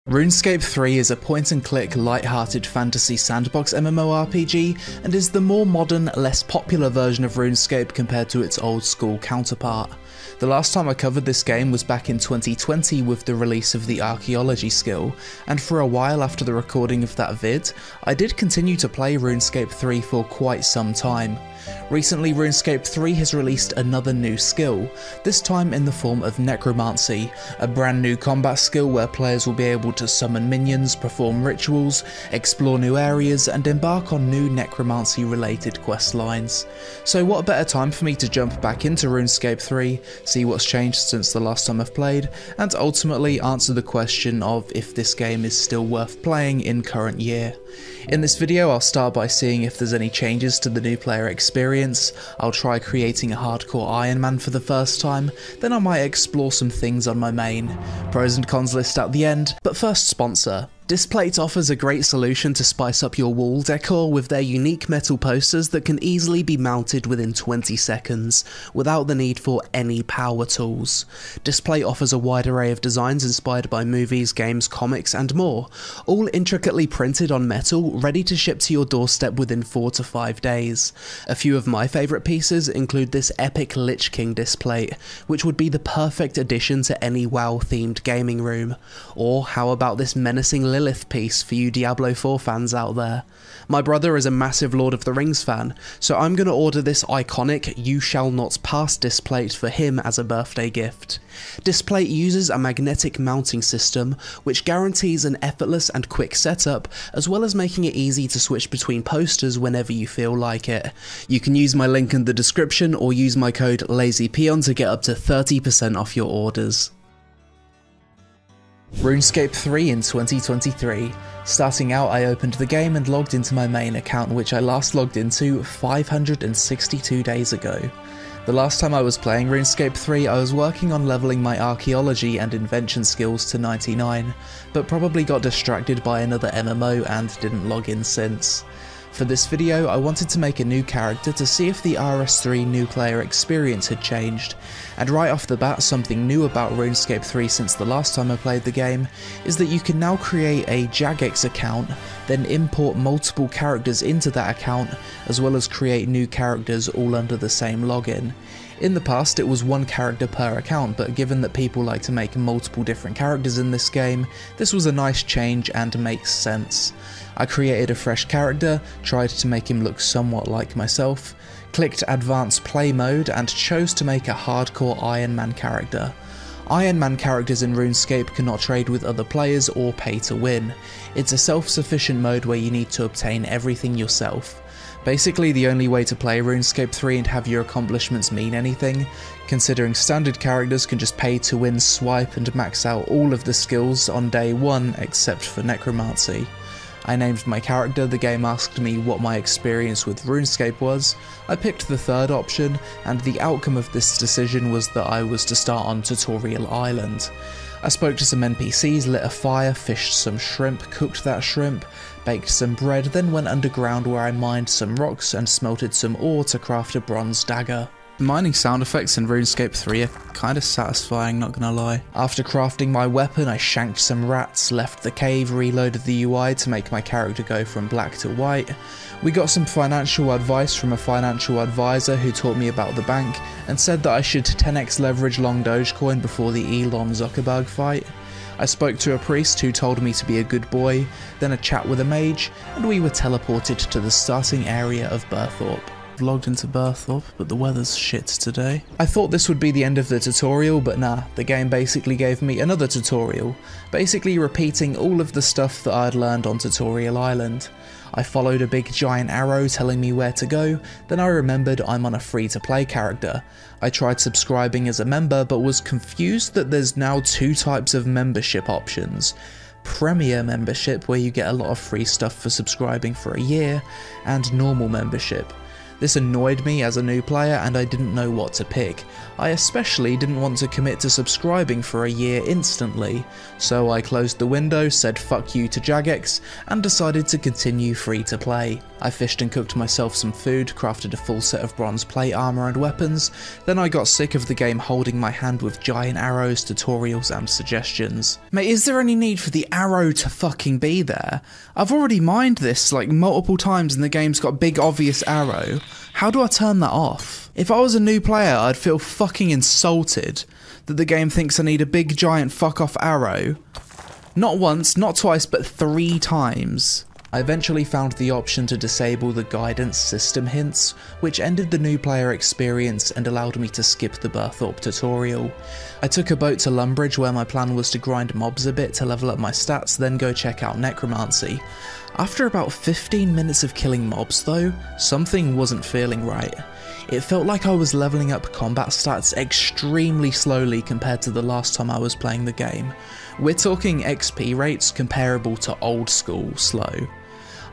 RuneScape 3 is a point-and-click, light-hearted fantasy sandbox MMORPG and is the more modern, less popular version of RuneScape compared to its old school counterpart. The last time I covered this game was back in 2020 with the release of the Archaeology skill, and for a while after the recording of that vid, I did continue to play RuneScape 3 for quite some time. Recently, RuneScape 3 has released another new skill, this time in the form of Necromancy, a brand new combat skill where players will be able to summon minions, perform rituals, explore new areas, and embark on new necromancy related questlines. So what better time for me to jump back into RuneScape 3, see what's changed since the last time I've played, and ultimately answer the question of if this game is still worth playing in current year. In this video I'll start by seeing if there's any changes to the new player experience, I'll try creating a hardcore Iron Man for the first time, then I might explore some things on my main. Pros and cons list at the end, but first sponsor. Displates offers a great solution to spice up your wall decor with their unique metal posters that can easily be mounted within 20 seconds, without the need for any power tools. Displate offers a wide array of designs inspired by movies, games, comics and more, all intricately printed on metal, ready to ship to your doorstep within 4 to 5 days. A few of my favourite pieces include this epic Lich King displate, which would be the perfect addition to any WoW themed gaming room. Or how about this menacing Lilith piece for you Diablo 4 fans out there. My brother is a massive Lord of the Rings fan, so I'm going to order this iconic You Shall Not Pass displate for him as a birthday gift. Displate uses a magnetic mounting system, which guarantees an effortless and quick setup, as well as making it easy to switch between posters whenever you feel like it. You can use my link in the description or use my code TheLazyPeon to get up to 30% off your orders. RuneScape 3 in 2023. Starting out, I opened the game and logged into my main account, which I last logged into 562 days ago. The last time I was playing RuneScape 3, I was working on leveling my Archaeology and Invention skills to 99, but probably got distracted by another MMO and didn't log in since. For this video, I wanted to make a new character to see if the RS3 new player experience had changed, and right off the bat, something new about RuneScape 3 since the last time I played the game is that you can now create a Jagex account, then import multiple characters into that account, as well as create new characters all under the same login. In the past it was one character per account, but given that people like to make multiple different characters in this game, this was a nice change and makes sense. I created a fresh character, tried to make him look somewhat like myself, clicked advanced play mode and chose to make a hardcore Iron Man character. Iron Man characters in RuneScape cannot trade with other players or pay to win. It's a self-sufficient mode where you need to obtain everything yourself. Basically the only way to play RuneScape 3 and have your accomplishments mean anything, considering standard characters can just pay to win, swipe and max out all of the skills on day 1 except for Necromancy. I named my character, the game asked me what my experience with RuneScape was, I picked the third option, and the outcome of this decision was that I was to start on Tutorial Island. I spoke to some NPCs, lit a fire, fished some shrimp, cooked that shrimp, baked some bread, then went underground where I mined some rocks and smelted some ore to craft a bronze dagger. Mining sound effects in RuneScape 3 are kinda satisfying, not gonna lie. After crafting my weapon, I shanked some rats, left the cave, reloaded the UI to make my character go from black to white. We got some financial advice from a financial advisor who taught me about the bank and said that I should 10x leverage long Dogecoin before the Elon Zuckerberg fight. I spoke to a priest who told me to be a good boy, then a chat with a mage, and we were teleported to the starting area of Burthorpe. Logged into Burthorpe, but the weather's shit today. I thought this would be the end of the tutorial, but nah, the game basically gave me another tutorial, basically repeating all of the stuff that I'd learned on Tutorial Island. I followed a big giant arrow telling me where to go, then I remembered I'm on a free-to-play character. I tried subscribing as a member, but was confused that there's now 2 types of membership options. Premier membership, where you get a lot of free stuff for subscribing for a year, and normal membership. This annoyed me as a new player and I didn't know what to pick. I especially didn't want to commit to subscribing for a year instantly, so I closed the window, said fuck you to Jagex, and decided to continue free to play. I fished and cooked myself some food, crafted a full set of bronze plate armor and weapons, then I got sick of the game holding my hand with giant arrows, tutorials and suggestions. Mate, is there any need for the arrow to fucking be there? I've already mined this like multiple times and the game's got a big obvious arrow. How do I turn that off? If I was a new player, I'd feel fucking insulted that the game thinks I need a big giant fuck off arrow. Not once, not twice, but 3 times. I eventually found the option to disable the guidance system hints, which ended the new player experience and allowed me to skip the Birthorpe tutorial. I took a boat to Lumbridge where my plan was to grind mobs a bit to level up my stats, then go check out Necromancy. After about 15 minutes of killing mobs though, something wasn't feeling right. It felt like I was leveling up combat stats extremely slowly compared to the last time I was playing the game. We're talking XP rates comparable to old school slow.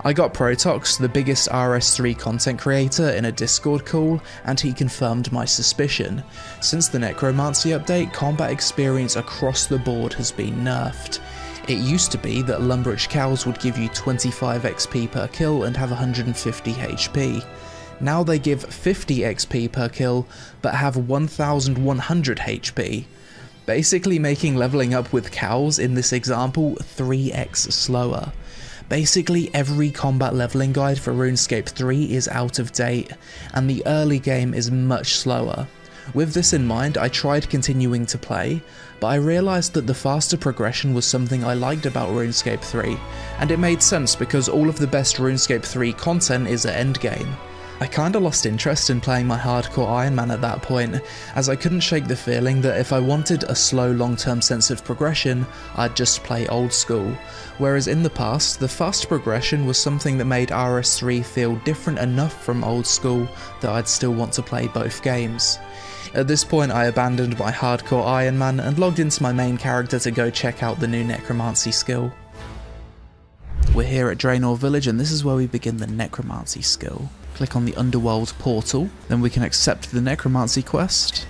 I got Protox, the biggest RS3 content creator, in a Discord call, and he confirmed my suspicion. Since the Necromancy update, combat experience across the board has been nerfed. It used to be that Lumbridge cows would give you 25 XP per kill and have 150 HP. Now they give 50 XP per kill, but have 1100 HP. Basically making leveling up with cows in this example 3x slower. Basically every combat leveling guide for RuneScape 3 is out of date, and the early game is much slower. With this in mind, I tried continuing to play, but I realised that the faster progression was something I liked about RuneScape 3, and it made sense because all of the best RuneScape 3 content is at endgame. I kinda lost interest in playing my hardcore Iron Man at that point, as I couldn't shake the feeling that if I wanted a slow long-term sense of progression, I'd just play old school, whereas in the past, the fast progression was something that made RS3 feel different enough from old school that I'd still want to play both games. At this point I abandoned my hardcore Iron Man and logged into my main character to go check out the new Necromancy skill. We're here at Draenor Village and this is where we begin the Necromancy skill. Click on the Underworld portal, then we can accept the Necromancy quest.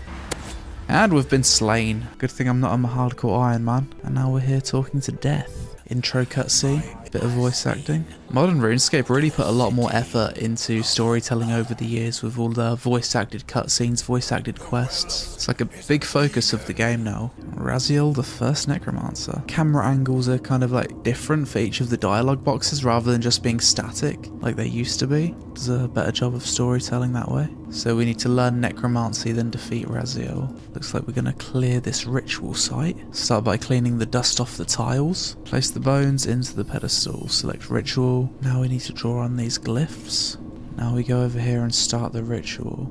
And we've been slain. Good thing I'm not on my hardcore Iron Man. And now we're here talking to death. Intro cutscene, bit of voice acting. Modern RuneScape really put a lot more effort into storytelling over the years with all the voice acted cutscenes, voice acted quests. It's like a big focus of the game now. Raziel, the first Necromancer. Camera angles are kind of like different for each of the dialogue boxes rather than just being static like they used to be. Does a better job of storytelling that way. So we need to learn Necromancy, then defeat Raziel. Looks like we're going to clear this ritual site. Start by cleaning the dust off the tiles. Place the bones into the pedestal. Select ritual. Now we need to draw on these glyphs. Now we go over here and start the ritual.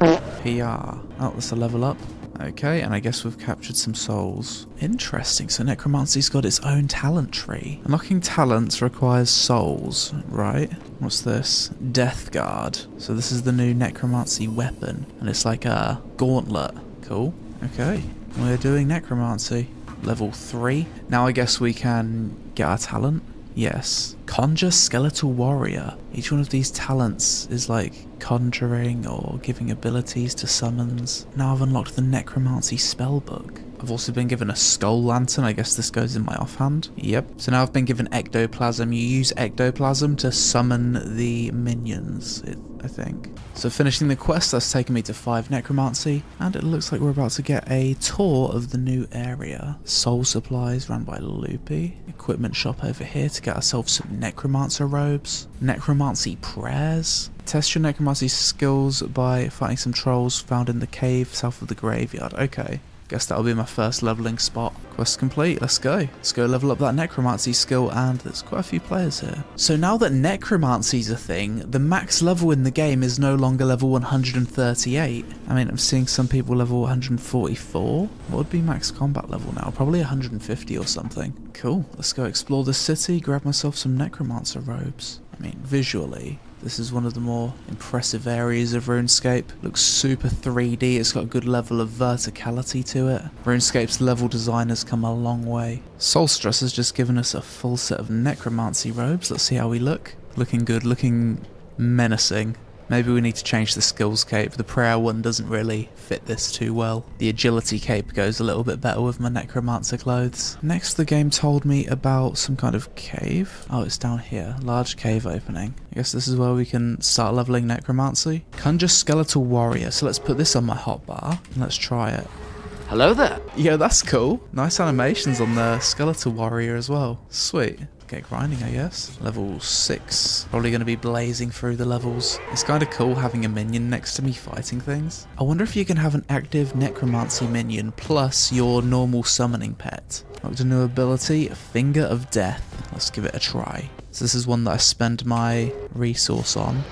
PR. Oh, that's a level up. Okay, and I guess we've captured some souls. Interesting, so Necromancy's got its own talent tree. Unlocking talents requires souls, right? What's this? Death Guard. So this is the new Necromancy weapon, and it's like a gauntlet. Cool. Okay, we're doing Necromancy. Level 3. Now I guess we can get our talent. Yes. Conjure Skeletal Warrior. Each one of these talents is like conjuring or giving abilities to summons. Now I've unlocked the Necromancy spellbook. I've also been given a Skull Lantern. I guess this goes in my offhand. Yep. So now I've been given Ectoplasm. You use Ectoplasm to summon the minions, I think. So finishing the quest, that's taken me to 5 Necromancy, and it looks like we're about to get a tour of the new area. Soul supplies run by Loopy. Equipment shop over here to get ourselves some Necromancer robes. Necromancy prayers. Test your Necromancy skills by fighting some trolls found in the cave south of the graveyard. Okay. Guess that'll be my first leveling spot. Quest complete, let's go. Let's go level up that Necromancy skill, and there's quite a few players here. So now that Necromancy's a thing, the max level in the game is no longer level 138. I mean, I'm seeing some people level 144. What would be max combat level now? Probably 150 or something. Cool, let's go explore the city, grab myself some Necromancer robes. I mean, visually, this is one of the more impressive areas of RuneScape. Looks super 3D, it's got a good level of verticality to it. RuneScape's level design has come a long way. Solstress has just given us a full set of Necromancy robes. Let's see how we look. Looking good, looking menacing. Maybe we need to change the skills cape. The prayer one doesn't really fit this too well. The agility cape goes a little bit better with my necromancer clothes. Next, the game told me about some kind of cave. Oh, it's down here. Large cave opening. I guess this is where we can start leveling necromancy. Conjure skeletal warrior. So let's put this on my hotbar and let's try it. Hello there. Yeah, that's cool. Nice animations on the skeletal warrior as well. Sweet. Get grinding, I guess. Level 6. Probably going to be blazing through the levels. It's kind of cool having a minion next to me fighting things. I wonder if you can have an active necromancy minion plus your normal summoning pet. Unlocked a new ability, Finger of Death. Let's give it a try. So this is one that I spend my resource on.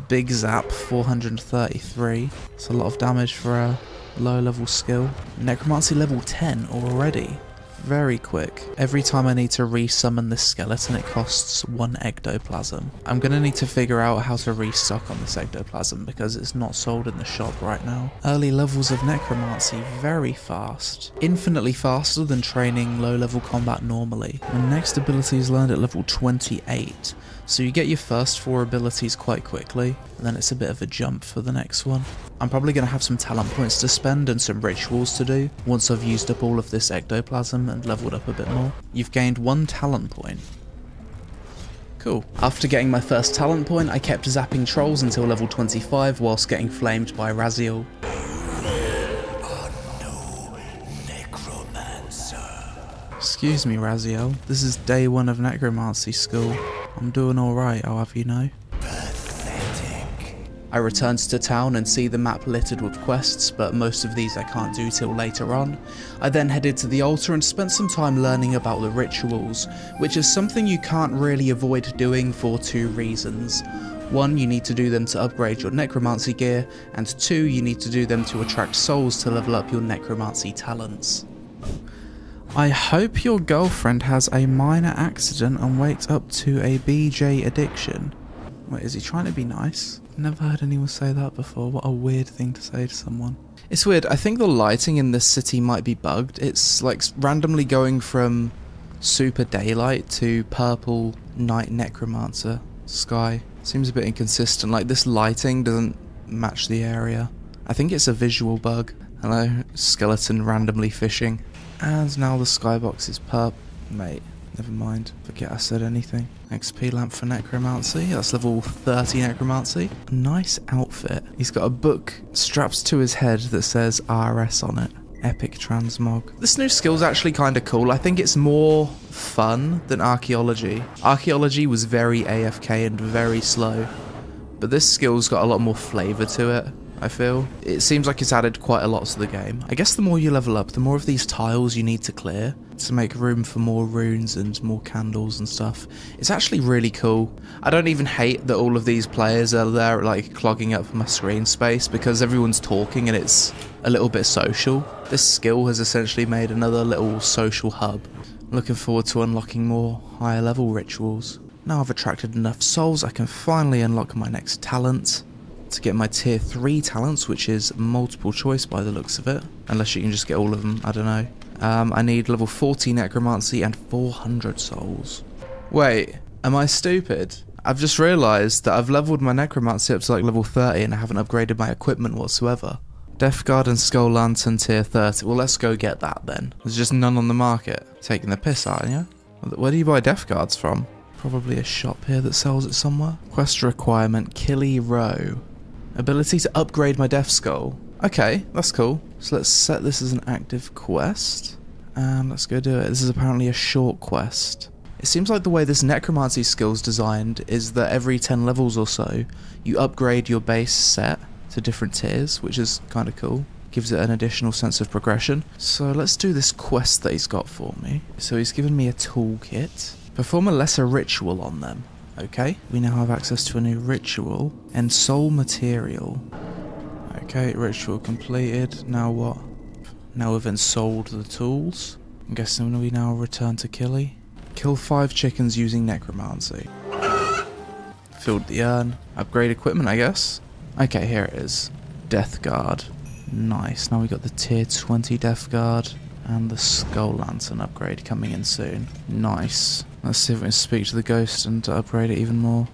Big zap, 433. It's a lot of damage for a low level skill. Necromancy level 10 already. Very quick. Every time I need to resummon this skeleton, it costs 1 ectoplasm. I'm going to need to figure out how to restock on this ectoplasm because it's not sold in the shop right now. Early levels of necromancy, very fast. Infinitely faster than training low level combat normally. The next ability is learned at level 28. So you get your first 4 abilities quite quickly, and then it's a bit of a jump for the next one. I'm probably going to have some talent points to spend and some rituals to do once I've used up all of this ectoplasm and leveled up a bit more. You've gained 1 talent point. Cool. After getting my first talent point, I kept zapping trolls until level 25 whilst getting flamed by Raziel. Excuse me, Raziel. This is day 1 of necromancy school. I'm doing alright, I'll have you know. Pathetic. I returned to town and see the map littered with quests, but most of these I can't do till later on. I then headed to the altar and spent some time learning about the rituals, which is something you can't really avoid doing for 2 reasons. 1, you need to do them to upgrade your necromancy gear, and 2, you need to do them to attract souls to level up your necromancy talents. I hope your girlfriend has a minor accident and wakes up to a BJ addiction. Wait, is he trying to be nice? Never heard anyone say that before. What a weird thing to say to someone. It's weird. I think the lighting in this city might be bugged. It's like randomly going from super daylight to purple night necromancer sky. Seems a bit inconsistent. Like this lighting doesn't match the area. I think it's a visual bug. Hello, skeleton randomly fishing. And now the skybox is perp. Mate, never mind. Forget I said anything. XP lamp for necromancy. That's level 30 necromancy. Nice outfit. He's got a book strapped to his head that says RS on it. Epic transmog. This new skill's actually kind of cool. I think it's more fun than Archaeology. Archaeology was very AFK and very slow. But this skill's got a lot more flavour to it. I feel. It seems like it's added quite a lot to the game. I guess the more you level up, the more of these tiles you need to clear to make room for more runes and more candles and stuff. It's actually really cool. I don't even hate that all of these players are there like clogging up my screen space because everyone's talking and it's a little bit social. This skill has essentially made another little social hub. I'm looking forward to unlocking more higher level rituals. Now I've attracted enough souls, I can finally unlock my next talent. To get my tier 3 talents, which is multiple choice by the looks of it. Unless you can just get all of them, I don't know. I need level 40 necromancy and 400 souls. Wait, am I stupid? I've just realised that I've leveled my necromancy up to like level 30 and I haven't upgraded my equipment whatsoever. Death Guard and Skull Lantern tier 30. Well, let's go get that then. There's just none on the market. Taking the piss, aren't you? Where do you buy Death Guards from? Probably a shop here that sells it somewhere. Quest requirement, Killy Row. Ability to upgrade my Death Skull. Okay, that's cool. So let's set this as an active quest. And let's go do it. This is apparently a short quest. It seems like the way this necromancy skill is designed is that every 10 levels or so, you upgrade your base set to different tiers, which is kind of cool. Gives it an additional sense of progression. So let's do this quest that he's got for me. So he's given me a toolkit. Perform a lesser ritual on them. Okay, we now have access to a new ritual. And soul material. Okay, ritual completed. Now what? Now we've ensouled the tools. I'm guessing we now return to Killy. Kill 5 chickens using necromancy. Filled the urn. Upgrade equipment, I guess. Okay, here it is. Death Guard. Nice. Now we got the tier 20 Death Guard. And the Skull Lantern upgrade coming in soon. Nice. Let's see if we can speak to the ghost and upgrade it even more.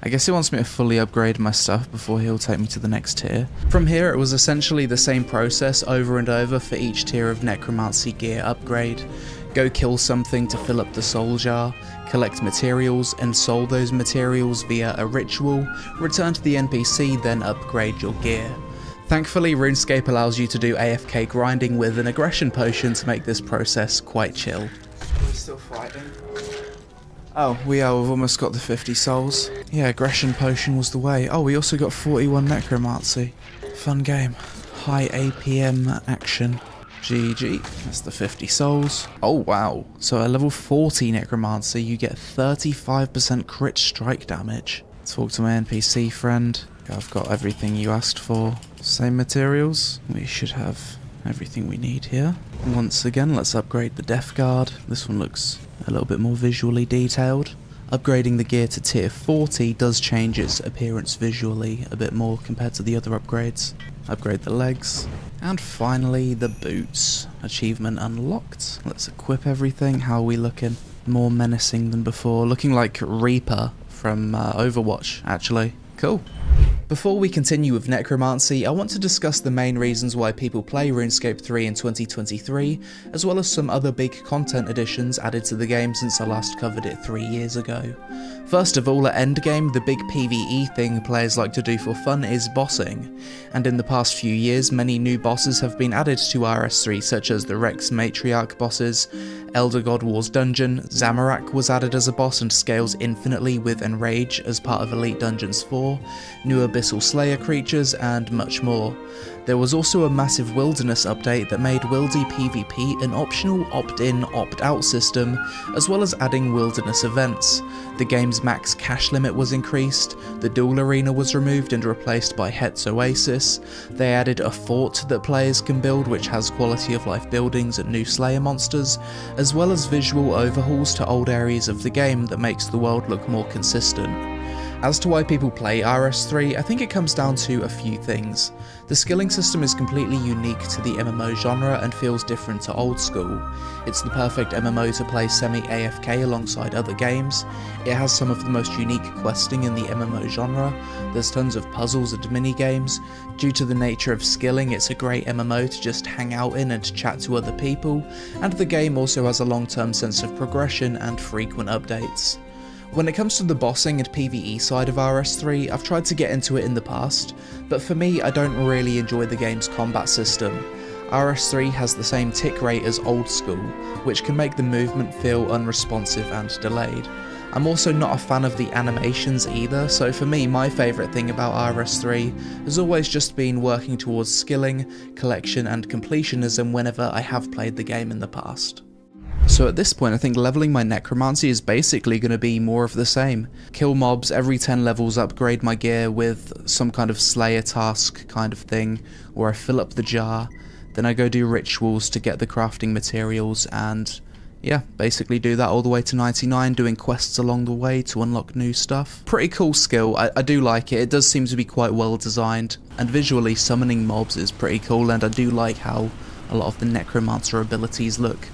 I guess he wants me to fully upgrade my stuff before he'll take me to the next tier. From here, it was essentially the same process over and over for each tier of Necromancy gear upgrade. Go kill something to fill up the soul jar, collect materials and soul those materials via a ritual, return to the NPC, then upgrade your gear. Thankfully, RuneScape allows you to do AFK grinding with an aggression potion to make this process quite chill. We're still fighting. Oh, we've almost got the 50 souls. Yeah, aggression potion was the way. Oh, we also got 41 Necromancy. Fun game. High APM action. GG. That's the 50 souls. Oh, wow. So at level 40 Necromancy, you get 35% crit strike damage. Talk to my NPC friend. I've got everything you asked for. Same materials. We should have everything we need here. Once again, let's upgrade the Death Guard. This one looks a little bit more visually detailed. Upgrading the gear to tier 40 does change its appearance visually a bit more compared to the other upgrades. Upgrade the legs. And finally, the boots. Achievement unlocked. Let's equip everything. How are we looking? More menacing than before. Looking like Reaper from Overwatch, actually. Cool. Before we continue with Necromancy, I want to discuss the main reasons why people play RuneScape 3 in 2023, as well as some other big content additions added to the game since I last covered it 3 years ago. First of all, at endgame, the big PvE thing players like to do for fun is bossing, and in the past few years many new bosses have been added to RS3 such as the Rex Matriarch bosses, Elder God Wars Dungeon, Zamorak was added as a boss and scales infinitely with Enrage as part of Elite Dungeons 4, new Abyssal Slayer creatures, and much more. There was also a massive Wilderness update that made Wildy PvP an optional opt-in, opt-out system, as well as adding Wilderness events. The game's max cash limit was increased, the Duel Arena was removed and replaced by Het's Oasis, they added a fort that players can build which has quality of life buildings and new Slayer monsters, as well as visual overhauls to old areas of the game that makes the world look more consistent. As to why people play RS3, I think it comes down to a few things. The skilling system is completely unique to the MMO genre and feels different to Old School. It's the perfect MMO to play semi-AFK alongside other games. It has some of the most unique questing in the MMO genre. There's tons of puzzles and mini-games. Due to the nature of skilling, it's a great MMO to just hang out in and chat to other people, and the game also has a long-term sense of progression and frequent updates. When it comes to the bossing and PvE side of RS3, I've tried to get into it in the past, but for me I don't really enjoy the game's combat system. RS3 has the same tick rate as Old School, which can make the movement feel unresponsive and delayed. I'm also not a fan of the animations either, so for me my favourite thing about RS3 has always just been working towards skilling, collection and completionism whenever I have played the game in the past. So at this point I think leveling my Necromancy is basically going to be more of the same. Kill mobs every 10 levels, upgrade my gear with some kind of Slayer task kind of thing, where I fill up the jar, then I go do rituals to get the crafting materials, and yeah, basically do that all the way to 99, doing quests along the way to unlock new stuff. Pretty cool skill, I do like it does seem to be quite well designed, and visually summoning mobs is pretty cool, and I do like how a lot of the Necromancer abilities look.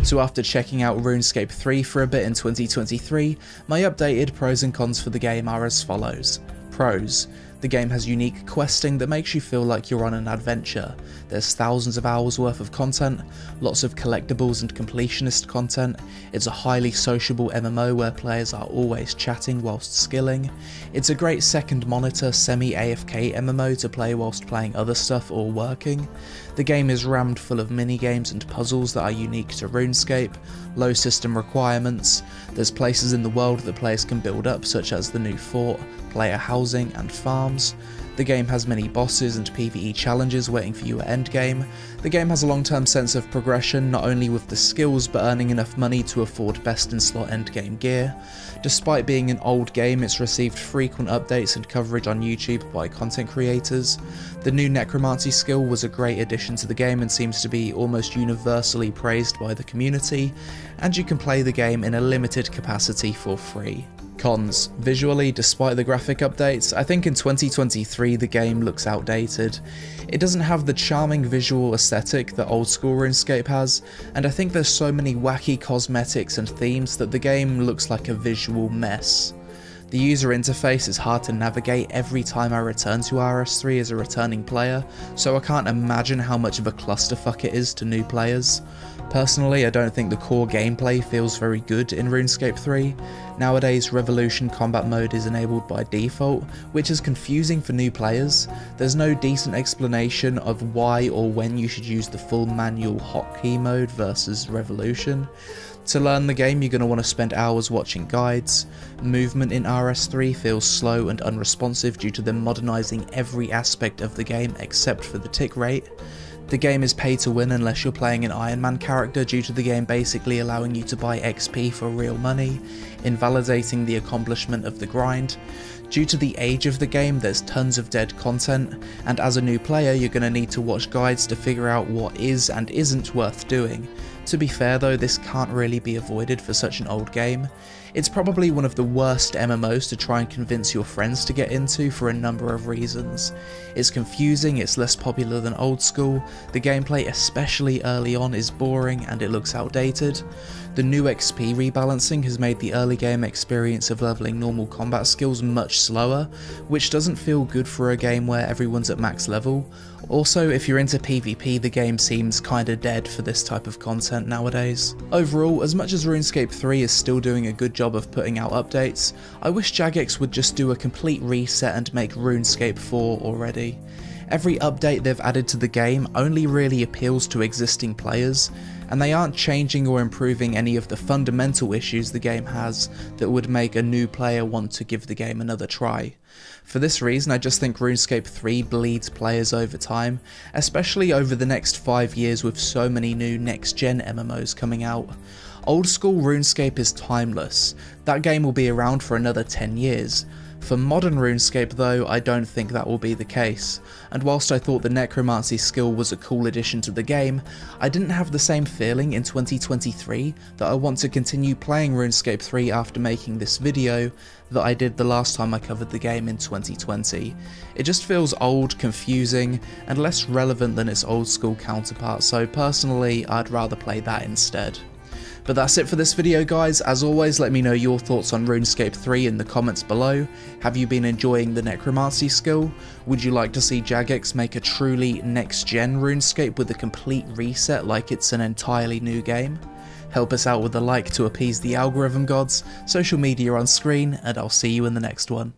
So after checking out RuneScape 3 for a bit in 2023, my updated pros and cons for the game are as follows. Pros. The game has unique questing that makes you feel like you're on an adventure. There's thousands of hours worth of content, lots of collectibles and completionist content. It's a highly sociable MMO where players are always chatting whilst skilling. It's a great second monitor semi-AFK MMO to play whilst playing other stuff or working. The game is rammed full of mini-games and puzzles that are unique to RuneScape, low system requirements, there's places in the world that players can build up such as the new fort, player housing and farms. The game has many bosses and PvE challenges waiting for you at endgame. The game has a long-term sense of progression, not only with the skills but earning enough money to afford best in slot endgame gear. Despite being an old game, it's received frequent updates and coverage on YouTube by content creators. The new Necromancy skill was a great addition to the game and seems to be almost universally praised by the community, and you can play the game in a limited capacity for free. Cons. Visually, despite the graphic updates, I think in 2023 the game looks outdated. It doesn't have the charming visual aesthetic that Old School RuneScape has, and I think there's so many wacky cosmetics and themes that the game looks like a visual mess. The user interface is hard to navigate every time I return to RS3 as a returning player, so I can't imagine how much of a clusterfuck it is to new players. Personally, I don't think the core gameplay feels very good in RuneScape 3. Nowadays, Revolution combat mode is enabled by default, which is confusing for new players. There's no decent explanation of why or when you should use the full manual hotkey mode versus Revolution. To learn the game, you're going to want to spend hours watching guides. Movement in RS3 feels slow and unresponsive due to them modernising every aspect of the game except for the tick rate. The game is pay to win unless you're playing an Iron Man character, due to the game basically allowing you to buy XP for real money, invalidating the accomplishment of the grind. Due to the age of the game, there's tons of dead content, and as a new player you're going to need to watch guides to figure out what is and isn't worth doing. To be fair though, this can't really be avoided for such an old game. It's probably one of the worst MMOs to try and convince your friends to get into for a number of reasons. It's confusing, it's less popular than Old School, the gameplay especially early on is boring and it looks outdated. The new XP rebalancing has made the early game experience of leveling normal combat skills much slower, which doesn't feel good for a game where everyone's at max level. Also, if you're into PvP, the game seems kinda dead for this type of content nowadays. Overall, as much as RuneScape 3 is still doing a good job of putting out updates, I wish Jagex would just do a complete reset and make RuneScape 4 already. Every update they've added to the game only really appeals to existing players, and they aren't changing or improving any of the fundamental issues the game has that would make a new player want to give the game another try. For this reason, I just think RuneScape 3 bleeds players over time, especially over the next 5 years with so many new next-gen MMOs coming out. Old School RuneScape is timeless, that game will be around for another 10 years. For modern RuneScape though, I don't think that will be the case, and whilst I thought the Necromancy skill was a cool addition to the game, I didn't have the same feeling in 2023 that I want to continue playing RuneScape 3 after making this video that I did the last time I covered the game in 2020. It just feels old, confusing, and less relevant than its Old School counterpart, so personally I'd rather play that instead. But that's it for this video guys. As always, let me know your thoughts on RuneScape 3 in the comments below. Have you been enjoying the Necromancy skill? Would you like to see Jagex make a truly next-gen RuneScape with a complete reset like it's an entirely new game? Help us out with a like to appease the algorithm gods, social media on screen, and I'll see you in the next one.